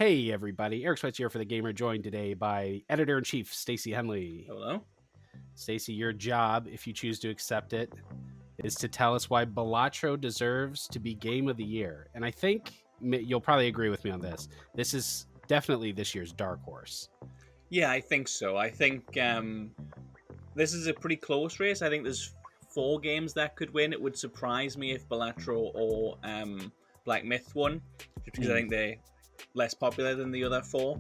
Hey everybody, Eric Sweats here for TheGamer, joined today by Editor-in-Chief Stacey Henley. Hello. Stacey, your job, if you choose to accept it, is to tell us why Balatro deserves to be Game of the Year. And I think you'll probably agree with me on this. This is definitely this year's dark horse. Yeah, I think so. I think this is a pretty close race. I think there's 4 games that could win. It would surprise me if Balatro or Black Myth won, just because I think they're less popular than the other 4.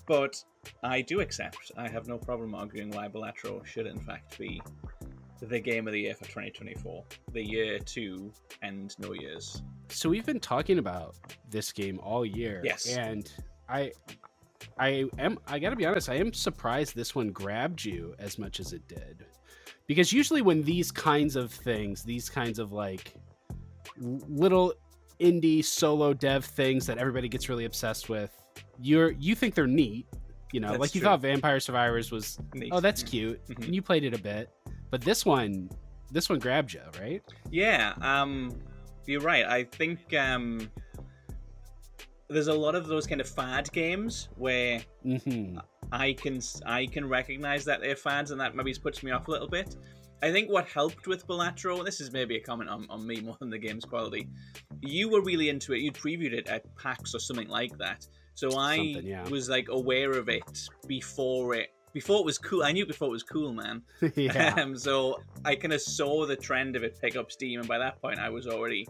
But I do accept. I have no problem arguing why Balatro should in fact be the Game of the Year for 2024. The year to end no years. So we've been talking about this game all year. Yes. And I gotta be honest, I am surprised this one grabbed you as much as it did. Because usually when these kinds of things, these kinds of like little indie solo dev things that everybody gets really obsessed with, you think they're neat, you know, That's like you true. thought Vampire Survivors was Neat. Oh, that's cute. And you played it a bit. But this one grabbed you, right? Yeah, you're right. I think there's a lot of those kind of fad games where I can recognize that they're fads, and that maybe puts me off a little bit. I think what helped with Balatro, this is maybe a comment on me more than the game's quality, you were really into it. You'd previewed it at PAX or something like that. So I was like aware of it before it was cool. I knew it before it was cool, man. Yeah. So I kind of saw the trend of it pick up steam, and by that point it already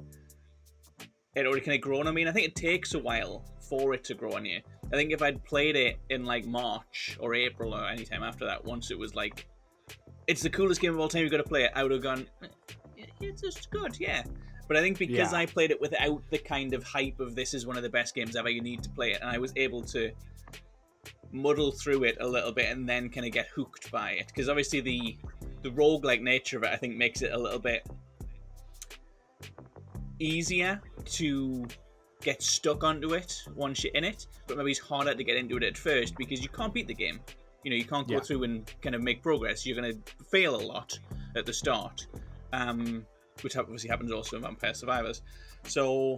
kind of grown on me. And I think it takes a while for it to grow on you. I think if I'd played it in like March or April or any time after that, once it was like, it's the coolest game of all time, you've got to play it, I would have gone, it's just good, yeah. But I think because I played it without the kind of hype of this is one of the best games ever, you need to play it, and I was able to muddle through it a little bit and then kind of get hooked by it. Because obviously the roguelike nature of it, I think, makes it a little bit easier to get stuck onto it once you're in it, but maybe it's harder to get into it at first because you can't beat the game. You know, you can't go through and kind of make progress. You're going to fail a lot at the start, which obviously happens also in Vampire Survivors. So,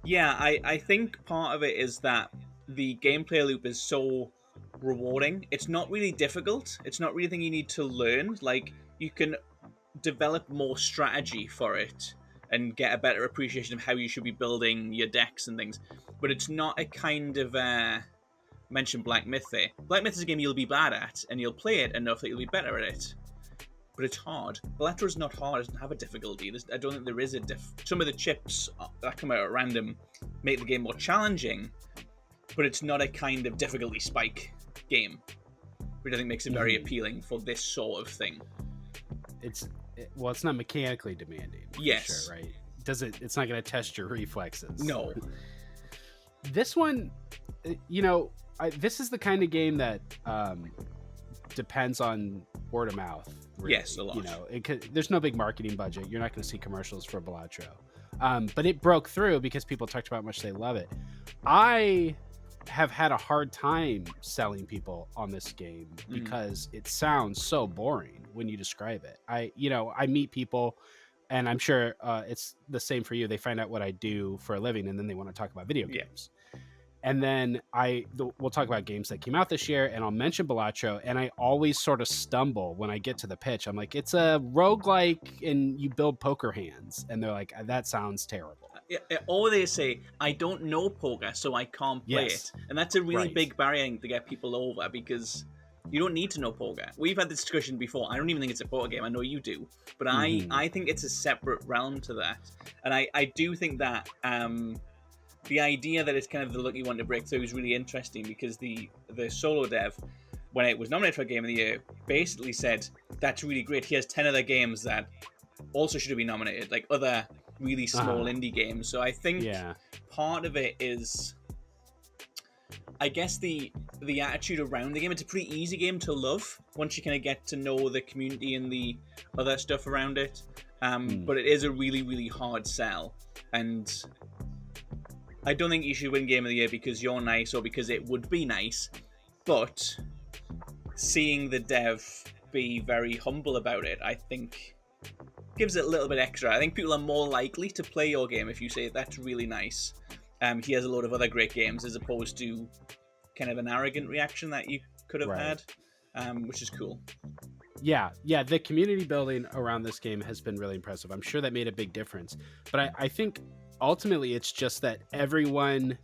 yeah, I think part of it is that the gameplay loop is so rewarding. It's not really difficult. It's not really a thing you need to learn. Like, you can develop more strategy for it and get a better appreciation of how you should be building your decks and things. But it's not a kind of... mention Black Myth there. Black Myth is a game you'll be bad at, and you'll play it enough that you'll be better at it. But it's hard. Balatro is not hard. It doesn't have a difficulty. I don't think there is a Some of the chips that come out at random make the game more challenging, but it's not a kind of difficulty spike game, which I think makes it very appealing for this sort of thing. It's not mechanically demanding. Yes. Sure, right? It's not going to test your reflexes. No. This one, you know, this is the kind of game that depends on word of mouth. Really. Yes, a lot. You know, there's no big marketing budget. You're not going to see commercials for Balatro. But it broke through because people talked about how much they love it. I have had a hard time selling people on this game because it sounds so boring when you describe it. I meet people, and I'm sure it's the same for you. They find out what I do for a living, and then they want to talk about video games. And then we'll talk about games that came out this year, and I'll mention Balatro, and I always sort of stumble when I get to the pitch. I'm like, it's a roguelike, and you build poker hands. And they're like, that sounds terrible. Or they say, I don't know poker, so I can't play it. And that's a really big barrier to get people over, because you don't need to know poker. We've had this discussion before. I don't even think it's a poker game. I know you do. But I think it's a separate realm to that. And I do think that... the idea that it's kind of the look you want to break through is really interesting, because the solo dev, when it was nominated for Game of the Year, basically said, that's really great. He has 10 other games that also should be nominated, like other really small indie games. So I think part of it is, I guess, the attitude around the game. It's a pretty easy game to love once you kind of get to know the community and the other stuff around it. But it is a really, really hard sell. And I don't think you should win Game of the Year because you're nice or because it would be nice, but seeing the dev be very humble about it, I think, gives it a little bit extra. I think people are more likely to play your game if you say that's really nice, he has a lot of other great games, as opposed to kind of an arrogant reaction that you could have had, which is cool. Yeah, the community building around this game has been really impressive. I'm sure that made a big difference. But I think ultimately it's just that everyone,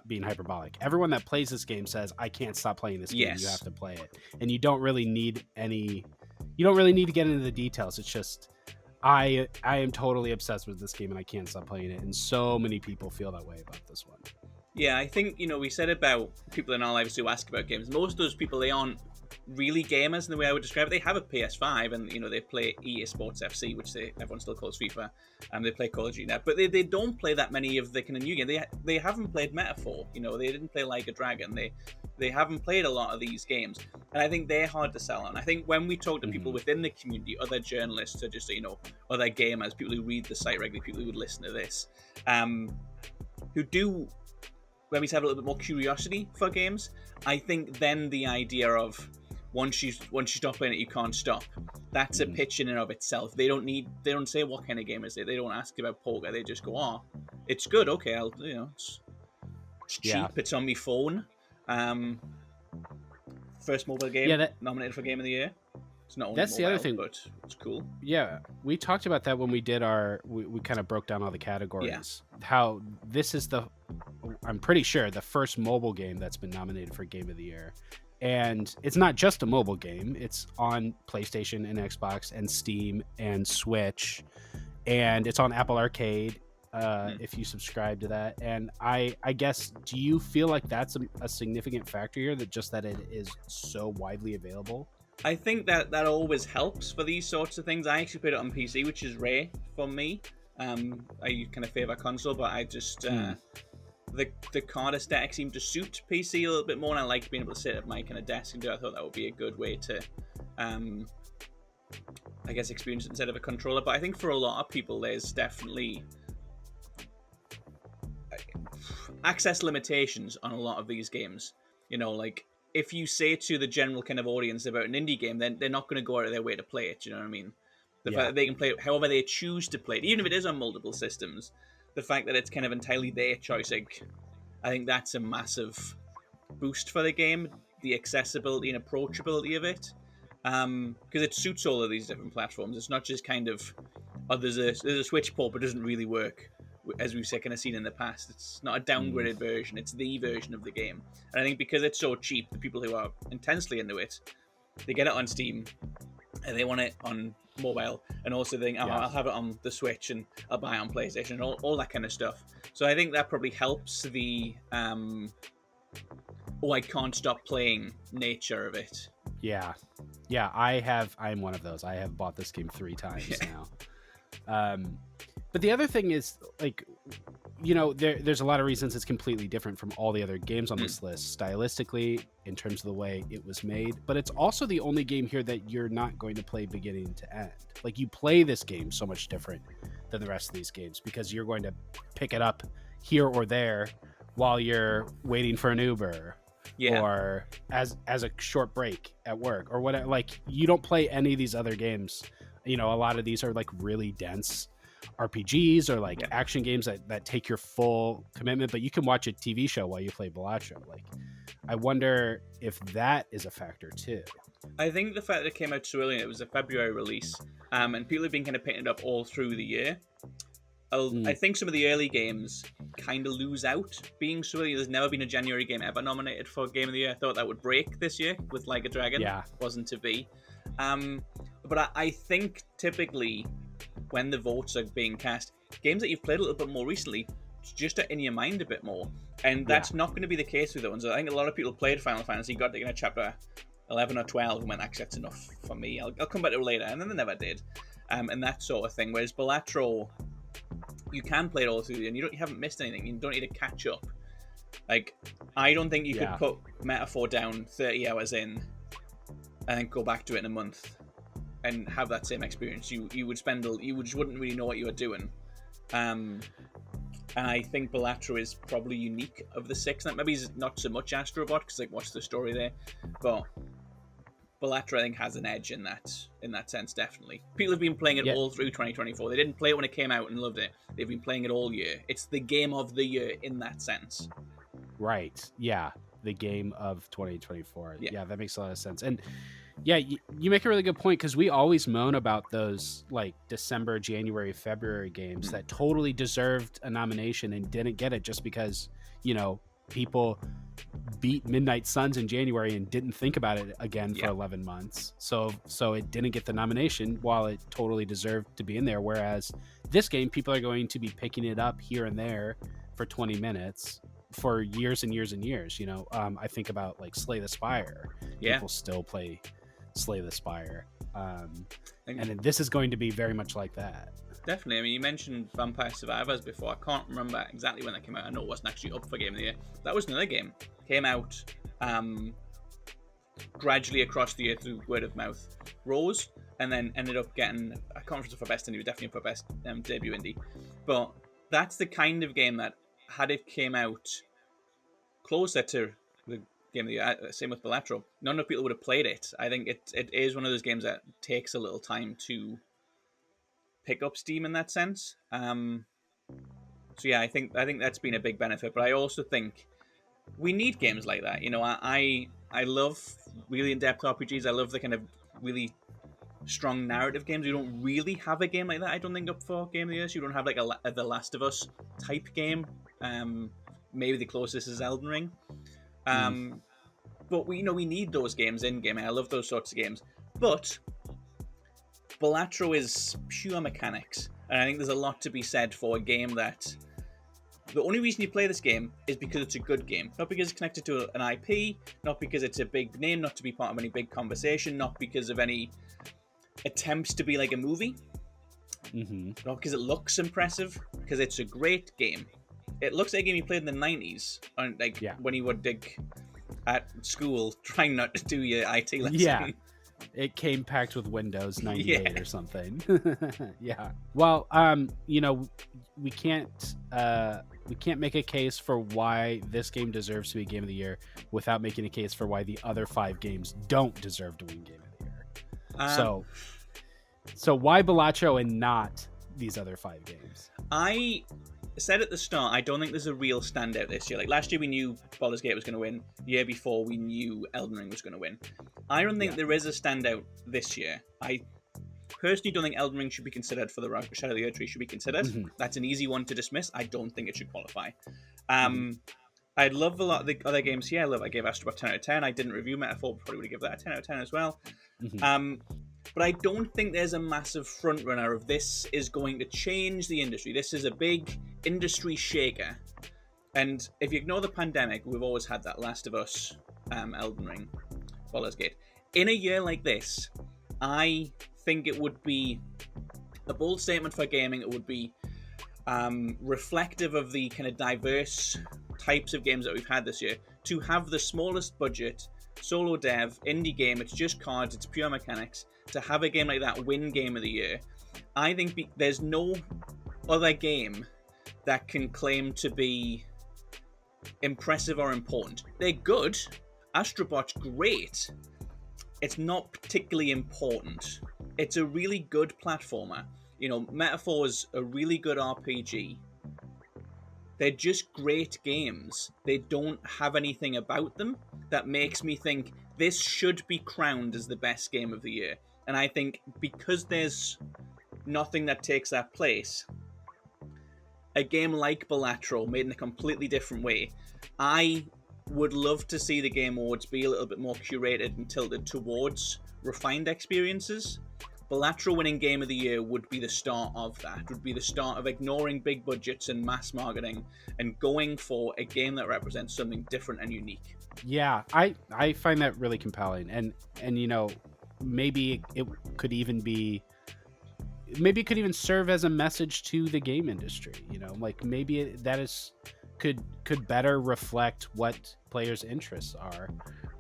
being hyperbolic, everyone that plays this game says, I can't stop playing this game. Yes. You have to play it. And you don't really need to get into the details. It's just, I am totally obsessed with this game and I can't stop playing it. And so many people feel that way about this one. Yeah, I think, we said about people in our lives who ask about games. Most of those people, they aren't really gamers in the way I would describe it. They have a PS5 and, they play EA Sports FC, which everyone still calls FIFA, and they play Call of Duty now. But they don't play that many of the kind of new games. They haven't played Metaphor, they didn't play Like a Dragon. They haven't played a lot of these games. And I think they're hard to sell on. I think when we talk to people within the community, other journalists, or just, other gamers, people who read the site regularly, people who would listen to this, who do maybe have a little bit more curiosity for games, I think then the idea of once you stop playing it, you can't stop. That's a pitch in and of itself. They don't say what kind of game is it. They don't ask about poker. They just go, oh, it's good. Okay, it's cheap. It's on my phone. First mobile game nominated for Game of the Year. It's not only that's mobile, the other thing, but it's cool. Yeah, we talked about that when we did we kind of broke down all the categories. Yeah. How this is I'm pretty sure the first mobile game that's been nominated for Game of the Year. And it's not just a mobile game. It's on PlayStation and Xbox and Steam and Switch. And it's on Apple Arcade if you subscribe to that. And I guess, do you feel like that's a significant factor here, that it is so widely available? I think that always helps for these sorts of things. I actually played it on PC, which is rare for me. I kind of favor console, but I just... The card aesthetic seemed to suit PC a little bit more, and I liked being able to sit at my kind of desk and do it. I thought that would be a good way to, experience it instead of a controller. But I think for a lot of people, there's definitely access limitations on a lot of these games. Like if you say to the general kind of audience about an indie game, then they're not going to go out of their way to play it. You know what I mean? The fact that they can play it however they choose to play it, even if it is on multiple systems. The fact that it's kind of entirely their choice, I think that's a massive boost for the game. The accessibility and approachability of it, because it suits all of these different platforms. It's not just kind of, there's a Switch port, but it doesn't really work, as we've kind of seen in the past. It's not a downgraded version; it's the version of the game. And I think because it's so cheap, the people who are intensely into it, they get it on Steam, and they want it on mobile, and also think, I'll have it on the Switch and I'll buy it on PlayStation and all that kind of stuff. So I think that probably helps the I can't stop playing nature of it. Yeah, I'm one of those. I have bought this game 3 times now. But the other thing is, there's a lot of reasons it's completely different from all the other games on this list, stylistically, in terms of the way it was made. But it's also the only game here that you're not going to play beginning to end. Like, you play this game so much different than the rest of these games because you're going to pick it up here or there while you're waiting for an Uber. Or as a short break at work or whatever. Like, you don't play any of these other games. A lot of these are like really dense RPGs or like action games that take your full commitment, but you can watch a TV show while you play Balatro. Like, I wonder if that is a factor too. I think the fact that it came out so early, it was a February release, and people have been kind of picking it up all through the year. I think some of the early games kind of lose out being so early. There's never been a January game ever nominated for Game of the Year. I thought that would break this year with Like a Dragon. Wasn't to be. But I think typically when the votes are being cast, games that you've played a little bit more recently just are in your mind a bit more. And that's not going to be the case with the ones. I think a lot of people played Final Fantasy, got to chapter 11 or 12 and went, actually, that's enough for me. I'll come back to it later. And then they never did. And that sort of thing. Whereas Balatro, you can play it all through and you haven't missed anything. You don't need to catch up. Like, I don't think you could put Metaphor down 30 hours in and then go back to it in a month and have that same experience. You just wouldn't really know what you were doing. And I think Balatro is probably unique of the 6. Maybe it's not so much Astrobot, because what's the story there? But Balatro, I think, has an edge in that sense, definitely. People have been playing it all through 2024. They didn't play it when it came out and loved it. They've been playing it all year. It's the game of the year in that sense. Right. Yeah. The game of 2024. Yeah, That makes a lot of sense. And yeah, you make a really good point, because we always moan about those like December, January, February games that totally deserved a nomination and didn't get it just because, people beat Midnight Suns in January and didn't think about it again for 11 months. So it didn't get the nomination while it totally deserved to be in there. Whereas this game, people are going to be picking it up here and there for 20 minutes for years and years and years. I think about like Slay the Spire. People still play Slay the Spire. And this is going to be very much like that. Definitely. I mean, you mentioned Vampire Survivors before. I can't remember exactly when that came out. I know it wasn't actually up for Game of the Year. That was another game. Came out gradually across the year through word of mouth. Rose, and then ended up getting a conference for Best Indie, but definitely for Best Debut Indie. But that's the kind of game that, had it came out closer to the Game of the Year, same with Balatro, not enough people would have played it. I think it is one of those games that takes a little time to pick up steam in that sense. So yeah, I think that's been a big benefit. But I also think we need games like that. I love really in-depth RPGs. I love the kind of really strong narrative games. We don't really have a game like that, I don't think, up for Game of the Year. So you don't have like a The Last of Us type game. Maybe the closest is Elden Ring. But we need those games in gaming. I love those sorts of games. But Balatro is pure mechanics, and I think there's a lot to be said for a game that the only reason you play this game is because it's a good game, not because it's connected to an IP, not because it's a big name, not to be part of any big conversation, not because of any attempts to be like a movie, not because it looks impressive, because it's a great game. It looks like a game you played in the 90s, when you would dig at school trying not to do your IT lesson. Yeah. It came packed with Windows 98 or something. Yeah. Well, we can't make a case for why this game deserves to be Game of the Year without making a case for why the other 5 games don't deserve to win Game of the Year. So why Balatro and not these other 5 games? I said at the start, I don't think there's a real standout this year. Like last year we knew Baldur's Gate was going to win. The year before we knew Elden Ring was going to win. I don't think there is a standout this year. I personally don't think Elden Ring should be considered for the Shadow of the Erdtree should be considered. That's an easy one to dismiss. I don't think it should qualify. I love a lot of the other games here. I gave Astrobot 10 out of 10. I didn't review Metaphor, probably would have given that a 10 out of 10 as well. But I don't think there's a massive front runner of this is going to change the industry. This is a big industry shaker. And if you ignore the pandemic, we've always had that. Last of Us, Elden Ring, Baldur's Gate. In a year like this, I think it would be a bold statement for gaming. It would be reflective of the kind of diverse types of games that we've had this year. To have the smallest budget, solo dev, indie game, it's just cards, it's pure mechanics. To have a game like that win Game of the Year, I think there's no other game that can claim to be impressive or important. They're good. Astrobot's great. It's not particularly important. It's a really good platformer. Metaphor's a really good RPG. They're just great games. They don't have anything about them that makes me think this should be crowned as the best game of the year. And I think because there's nothing that takes that place, a game like Balatro made in a completely different way, I would love to see the Game Awards be a little bit more curated and tilted towards refined experiences. Balatro winning Game of the Year would be the start of that, would be the start of ignoring big budgets and mass marketing and going for a game that represents something different and unique. Yeah, I find that really compelling. And maybe it could even serve as a message to the game industry. Maybe that could better reflect what players' interests are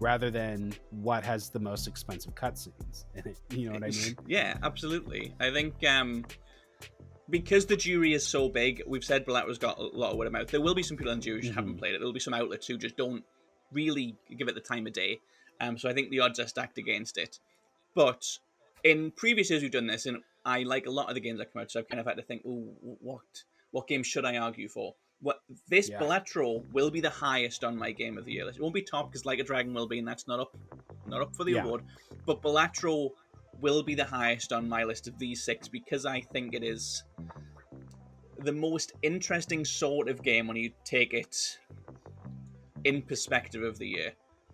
rather than what has the most expensive cutscenes in it. You know what I mean? Yeah, absolutely. I think because the jury is so big, we've said Balatro's got a lot of word of mouth. There will be some people on the jury who haven't played it. There'll be some outlets who just don't really give it the time of day. So I think the odds are stacked against it. But in previous years we've done this, and I like a lot of the games that come out, so I've kind of had to think, what game should I argue for? This Balatro will be the highest on my game of the year list. It won't be top because Like a Dragon will be, and that's not up for the award. But Balatro will be the highest on my list of these 6 because I think it is the most interesting sort of game when you take it in perspective of the year.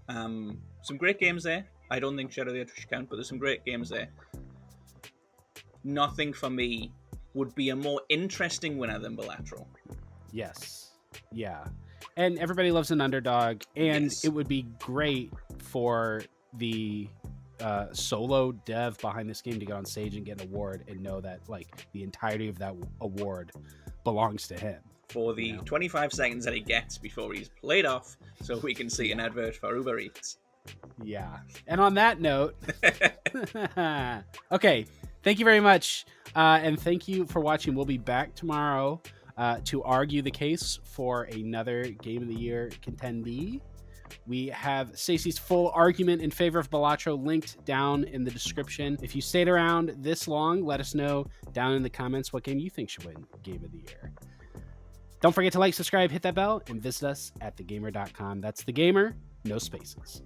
Some great games there. I don't think Shadow of the Eldritch count, but there's some great games there. Nothing for me would be a more interesting winner than Balatro. Yes. Yeah. And everybody loves an underdog, and it would be great for the solo dev behind this game to get on stage and get an award and know that like the entirety of that award belongs to him. For the 25 seconds that he gets before he's played off, so we can see an advert for Uber Eats. Yeah. And on that note, okay, thank you very much. And thank you for watching. We'll be back tomorrow to argue the case for another Game of the Year contendee. We have Stacey's full argument in favor of Balatro linked down in the description. If you stayed around this long, let us know down in the comments what game you think should win Game of the Year. Don't forget to like, subscribe, hit that bell, and visit us at thegamer.com. That's The Gamer, no spaces.